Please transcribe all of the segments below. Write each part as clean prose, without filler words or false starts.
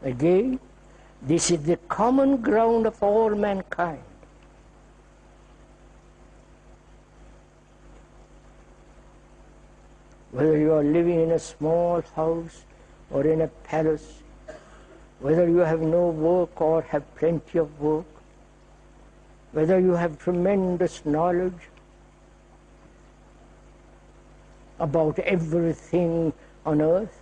Again, this is the common ground of all mankind. Whether you are living in a small house or in a palace, whether you have no work or have plenty of work, whether you have tremendous knowledge about everything on earth,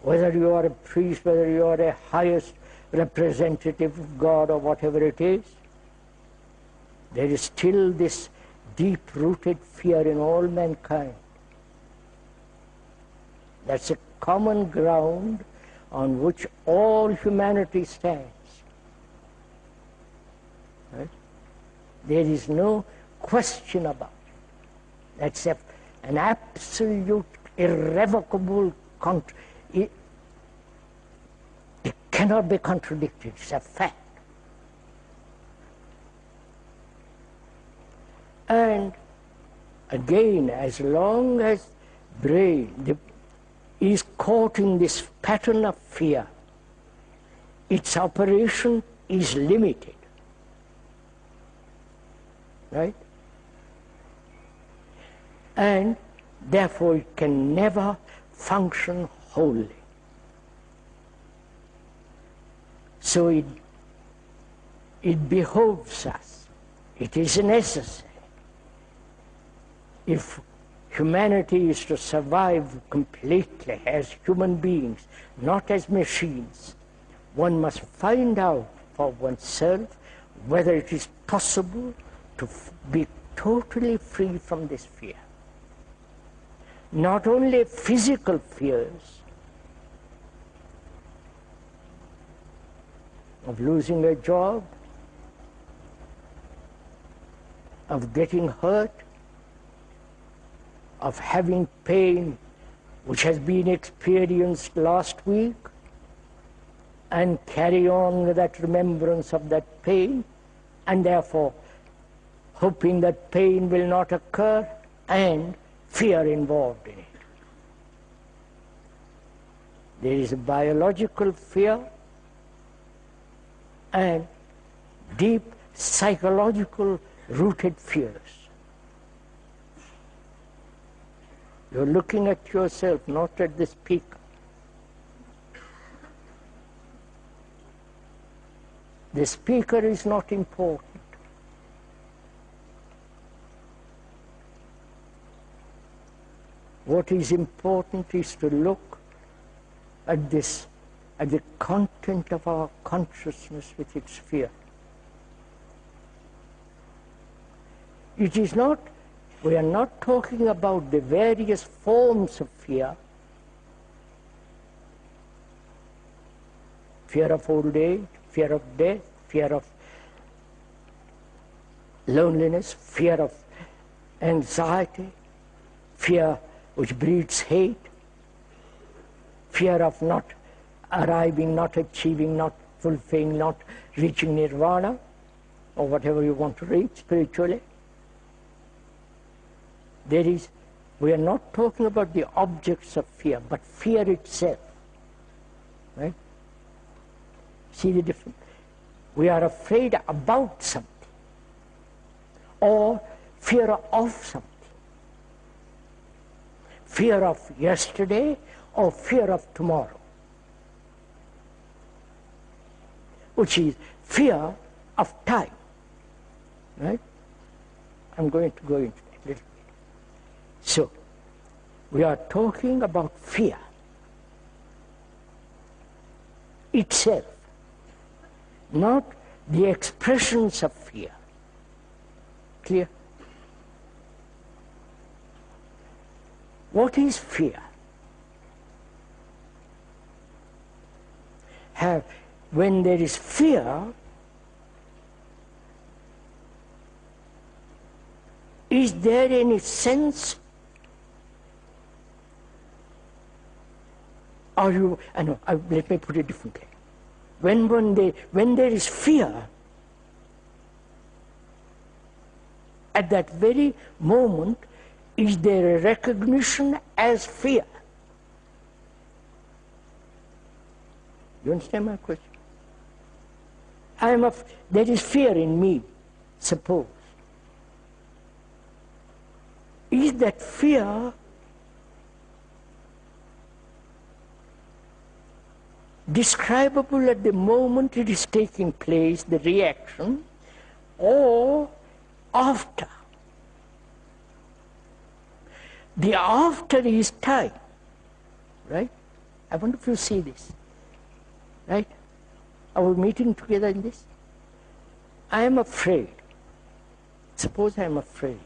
whether you are a priest, whether you are a highest representative of God or whatever it is, there is still this deep-rooted fear in all mankind. That's a common ground on which all humanity stands. Right? There is no question about it. That's an absolute, irrevocable, it cannot be contradicted. It's a fact. And again, as long as brain is caught in this pattern of fear, its operation is limited. Right? And therefore it can never function wholly. So it behoves us, it is necessary, if humanity is to survive completely as human beings, not as machines, one must find out for oneself whether it is possible to be totally free from this fear. Not only physical fears of losing a job, of getting hurt, of having pain which has been experienced last week, and carry on with that remembrance of that pain, and therefore hoping that pain will not occur, and fear involved in it. There is a biological fear and deep psychological rooted fears. You're looking at yourself, not at the speaker. The speaker is not important. What is important is to look at this, at the content of our consciousness with its fear. It is not, we are not talking about the various forms of fear. Fear of old age, fear of death, fear of loneliness, fear of anxiety, fear which breeds hate, fear of not arriving, not achieving, not fulfilling, not reaching nirvana, or whatever you want to reach spiritually. There is, we are not talking about the objects of fear, but fear itself. Right? See the difference? We are afraid about something, or fear of something. Fear of yesterday or fear of tomorrow, which is fear of time. Right? I'm going to go into that a little bit. So, we are talking about fear itself, not the expressions of fear. Clear? What is fear? When there is fear, is there any sense? Let me put it differently. When there is fear, at that very moment, is there a recognition as fear? You understand my question? There is fear in me, suppose. Is that fear describable at the moment it is taking place, the reaction, or after? The after is time, right? I wonder if you see this, right? Are we meeting together in this? I am afraid. Suppose I am afraid.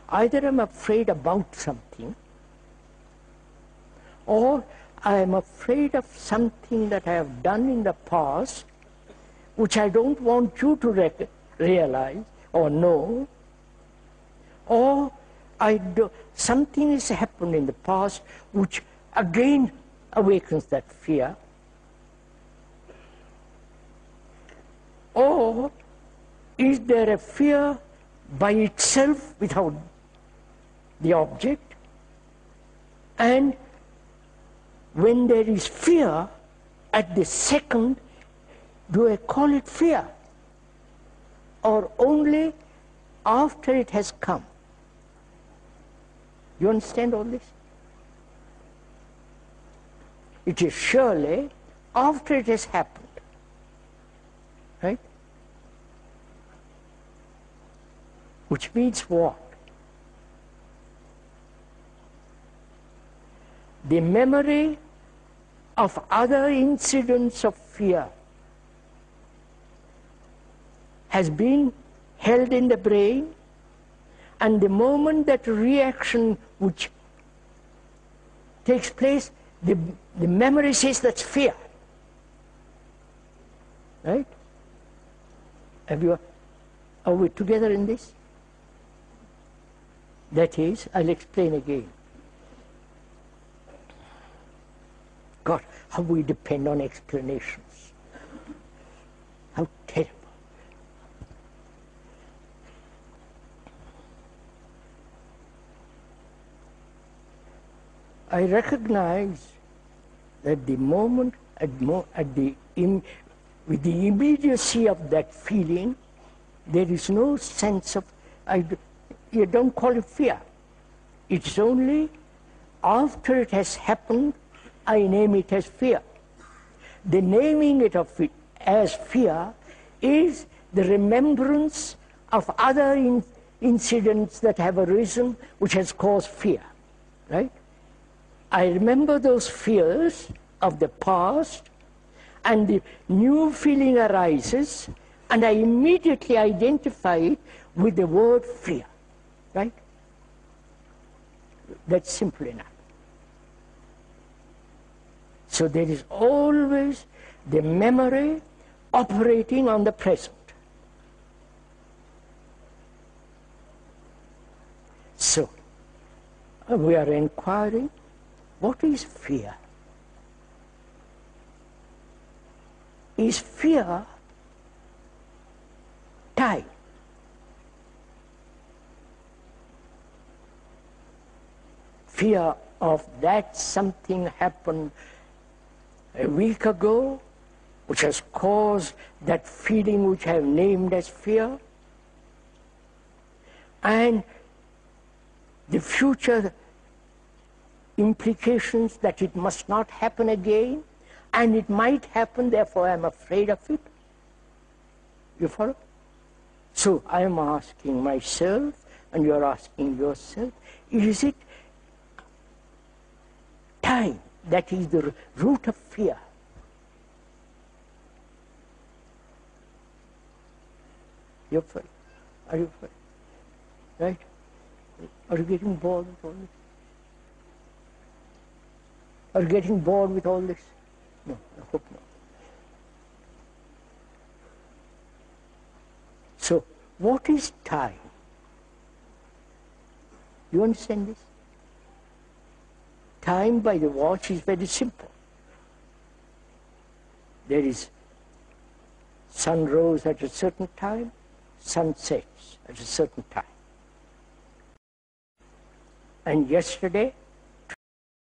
Either I am afraid about something, or I am afraid of something that I have done in the past, which I don't want you to realize or know, or something has happened in the past which again awakens that fear, or is there a fear by itself without the object, and when there is fear at the second, do I call it fear, or only after it has come? You understand all this? It is surely after it has happened, right? Which means what? The memory of other incidents of fear has been held in the brain, and the moment that reaction which takes place, the memory says that's fear. Right? Are we together in this? That is, I'll explain again. God, how we depend on explanations. How terrible. I recognize that the moment, with the immediacy of that feeling, there is no sense of, you don't call it fear. It's only after it has happened, I name it as fear. The naming it as fear is the remembrance of other incidents that have arisen which has caused fear, right? I remember those fears of the past, and the new feeling arises, and I immediately identify it with the word fear, right? That's simple enough. So there is always the memory operating on the present. So we are inquiring, what is fear? Is fear time? Fear of that something happened a week ago, which has caused that feeling which I have named as fear, and the future implications that it must not happen again, and it might happen, therefore I am afraid of it. You follow? So I am asking myself, and you are asking yourself, is it time that is the root of fear? You're afraid. Are you afraid? Right? Are you getting bored with all this? Are you getting bored with all this? No, I hope not. So, what is time? You understand this? Time by the watch is very simple. There is sun rose at a certain time, sun sets at a certain time. And yesterday,